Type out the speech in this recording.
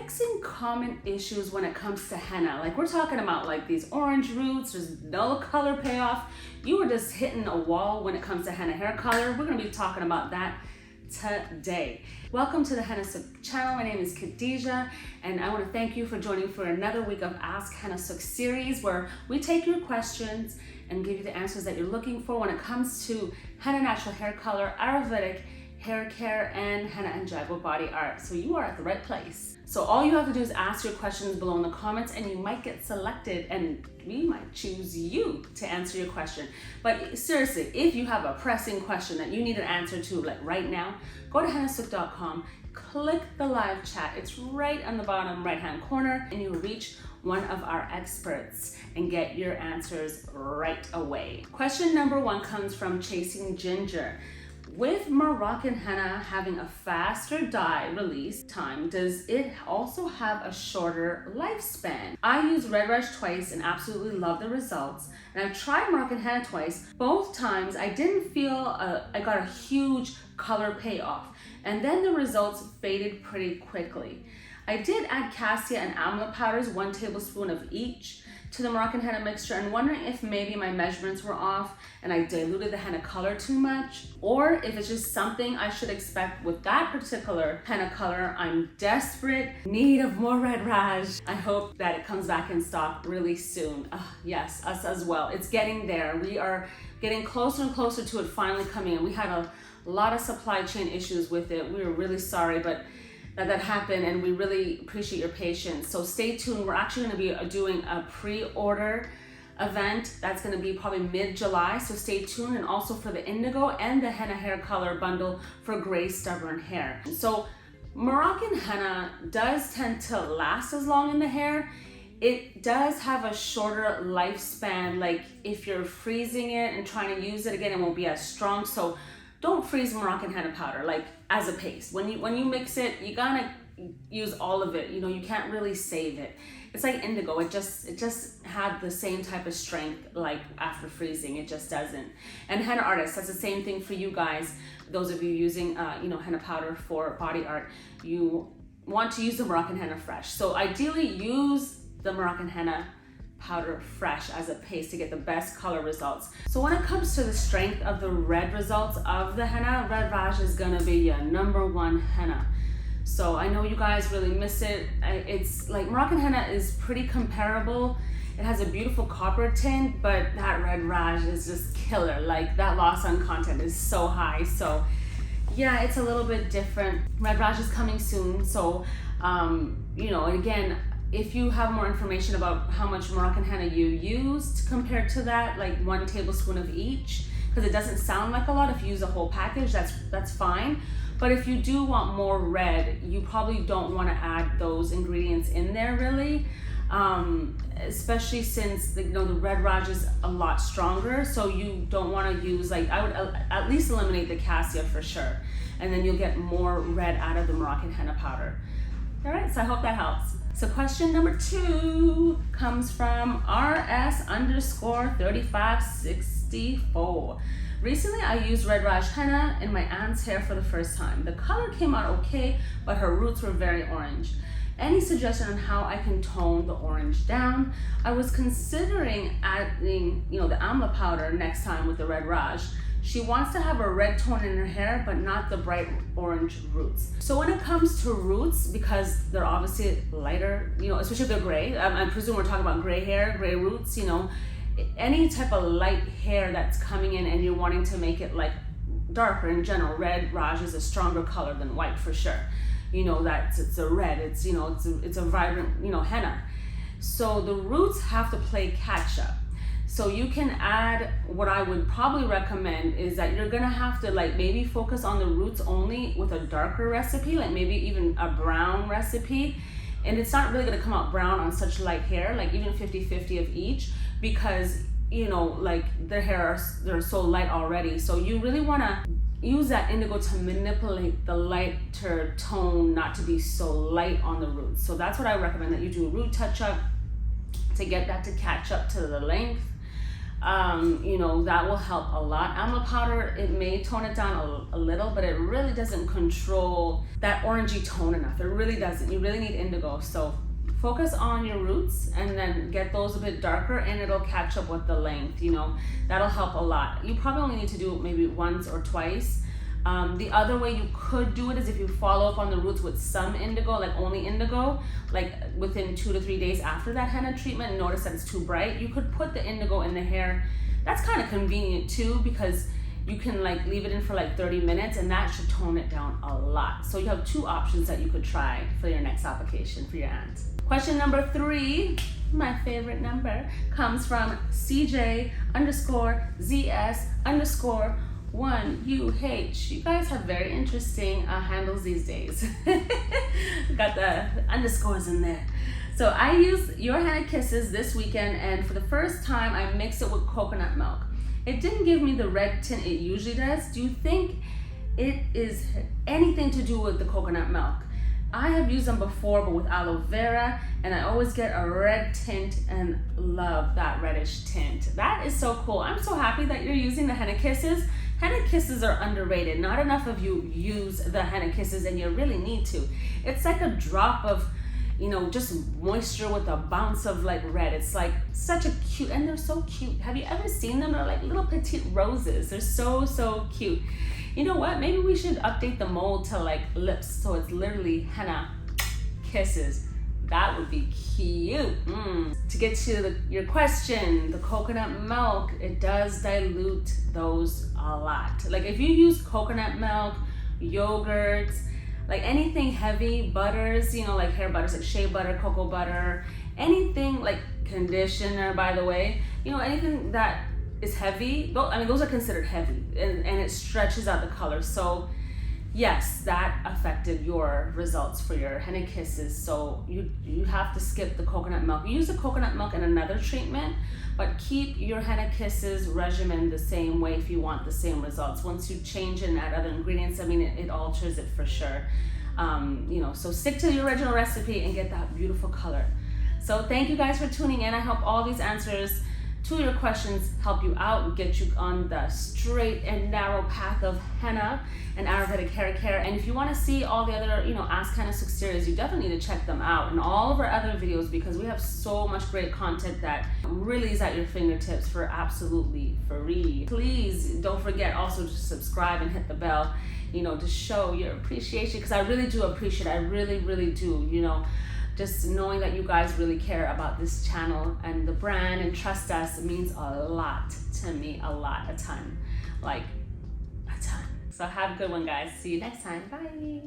fixing common issues when it comes to henna. Like we're talking about like these orange roots, there's no color payoff. You are just hitting a wall when it comes to henna hair color. We're gonna be talking about that today. Welcome to the Hennasooq channel. My name is Khadija and I want to thank you for joining for another week of Ask Henna Sooq series where we take your questions and give you the answers that you're looking for when it comes to henna natural hair color, Ayurvedic hair care, and henna and jaguar body art. So you are at the right place. So all you have to do is ask your questions below in the comments and you might get selected and we might choose you to answer your question. But seriously, if you have a pressing question that you need an answer to like right now, go to hennasooq.com, click the live chat. It's right on the bottom right hand corner and you'll reach one of our experts and get your answers right away. Question number one comes from Chasing Ginger. With Moroccan henna having a faster dye release time, does it also have a shorter lifespan? I used Red Rush twice and absolutely love the results. And I've tried Moroccan henna twice. Both times I didn't feel I got a huge color payoff. And then the results faded pretty quickly. I did add cassia and amla powders, 1 tablespoon of each, to the Moroccan henna mixture and wondering if maybe my measurements were off and I diluted the henna color too much, or if it's just something I should expect with that particular henna color. I'm desperate, need of more red raj. I hope that it comes back in stock really soon. Yes, us as well. It's getting there. We are getting closer and closer to it finally coming in. We had a lot of supply chain issues with it. We were really sorry, but that happened and we really appreciate your patience. So stay tuned. We're actually going to be doing a pre-order event that's going to be probably mid-July, so stay tuned. And also for the indigo and the henna hair color bundle for gray stubborn hair. So Moroccan henna does tend to last as long in the hair. It does have a shorter lifespan. Like if you're freezing it and trying to use it again, it won't be as strong. So don't freeze Moroccan henna powder like as a paste. When you mix it, you gotta use all of it. You know, you can't really save it. It's like indigo. It just had the same type of strength like after freezing. It just doesn't. And henna artists, that's the same thing for you guys. Those of you using henna powder for body art, you want to use the Moroccan henna fresh. So ideally use the Moroccan henna powder fresh as a paste to get the best color results. So when it comes to the strength of the red results of the henna, Red Raj is gonna be your #1 henna. So I know you guys really miss it. It's like Moroccan henna is pretty comparable. It has a beautiful copper tint, but that Red Raj is just killer. Like that loss on content is so high. So yeah, it's a little bit different. Red Raj is coming soon. So, and again, if you have more information about how much Moroccan henna you used compared to that, like 1 tablespoon of each, because it doesn't sound like a lot. If you use a whole package, that's fine. But if you do want more red, you probably don't want to add those ingredients in there really, especially since the Red Raj is a lot stronger. So you don't want to use, like, I would at least eliminate the cassia for sure, and then you'll get more red out of the Moroccan henna powder. All right, so I hope that helps. So question number 2 comes from RS_3564. Recently, I used Red Raj henna in my aunt's hair for the first time. The color came out okay, but her roots were very orange. Any suggestion on how I can tone the orange down? I was considering adding, the amla powder next time with the Red Raj. She wants to have a red tone in her hair, but not the bright orange roots. So when it comes to roots, because they're obviously lighter, especially if they're gray, I presume we're talking about gray hair, gray roots, any type of light hair that's coming in and you're wanting to make it like darker in general, Red Raj is a stronger color than white for sure. It's a red, it's a vibrant, henna. So the roots have to play catch up. So you can add, what I would probably recommend is that you're gonna have to like maybe focus on the roots only with a darker recipe, like maybe even a brown recipe. And it's not really gonna come out brown on such light hair, like even 50-50 of each, because like their hair they're so light already. So you really wanna use that indigo to manipulate the lighter tone, not to be so light on the roots. So that's what I recommend, that you do a root touch up to get that to catch up to the length. You know, that will help a lot. Amla powder, it may tone it down a little, but it really doesn't control that orangey tone enough. It really doesn't. You really need indigo. So focus on your roots and then get those a bit darker, and it'll catch up with the length, you know. That'll help a lot. You probably only need to do it maybe once or twice. The other way you could do it is if you follow up on the roots with some indigo, like only indigo, like within 2 to 3 days after that henna treatment, and notice that it's too bright, you could put the indigo in the hair. That's kind of convenient too, because you can like leave it in for like 30 minutes and that should tone it down a lot. So you have 2 options that you could try for your next application for your aunt. Question number 3, my favorite number, comes from CJ_ZS_1UH. You guys have very interesting handles these days. Got the underscores in there. So I used your Henna Kisses this weekend, and for the first time I mixed it with coconut milk. It didn't give me the red tint it usually does. Do you think it is anything to do with the coconut milk? I have used them before, but with aloe vera, and I always get a red tint and love that reddish tint. That is so cool. I'm so happy that you're using the Henna Kisses. Henna Kisses are underrated. Not enough of you use the Henna Kisses, and you really need to. It's like a drop of, you know, just moisture with a bounce of like red. It's like such a cute, and they're so cute. Have you ever seen them? They're like little petite roses. They're so, so cute. You know what? Maybe we should update the mold to like lips, so it's literally Henna Kisses. That would be cute. To get to your question, the coconut milk, it does dilute those a lot. Like if you use coconut milk, yogurts, like anything heavy, butters, you know, like hair butters, like shea butter, cocoa butter, anything like conditioner, by the way, you know, anything that is heavy, I mean, those are considered heavy, and it stretches out the color. So yes, that affected your results for your Henna Kisses. So you have to skip the coconut milk. Use the coconut milk in another treatment, but keep your Henna Kisses regimen the same way if you want the same results. Once you change and add other ingredients, I mean, it alters it for sure. You know, so stick to the original recipe and get that beautiful color. So thank you guys for tuning in. I hope all these answers to your questions help you out and get you on the straight and narrow path of henna and Ayurvedic hair care. And if you want to see all the other, you know, Ask Henna Sooq series, you definitely need to check them out and all of our other videos, because we have so much great content that really is at your fingertips for absolutely free. Please don't forget also to subscribe and hit the bell, you know, to show your appreciation, because I really do appreciate it. I really, really do, you know. Just knowing that you guys really care about this channel and the brand and trust us means a lot to me, a ton, like a ton. So have a good one, guys. See you next time. Bye.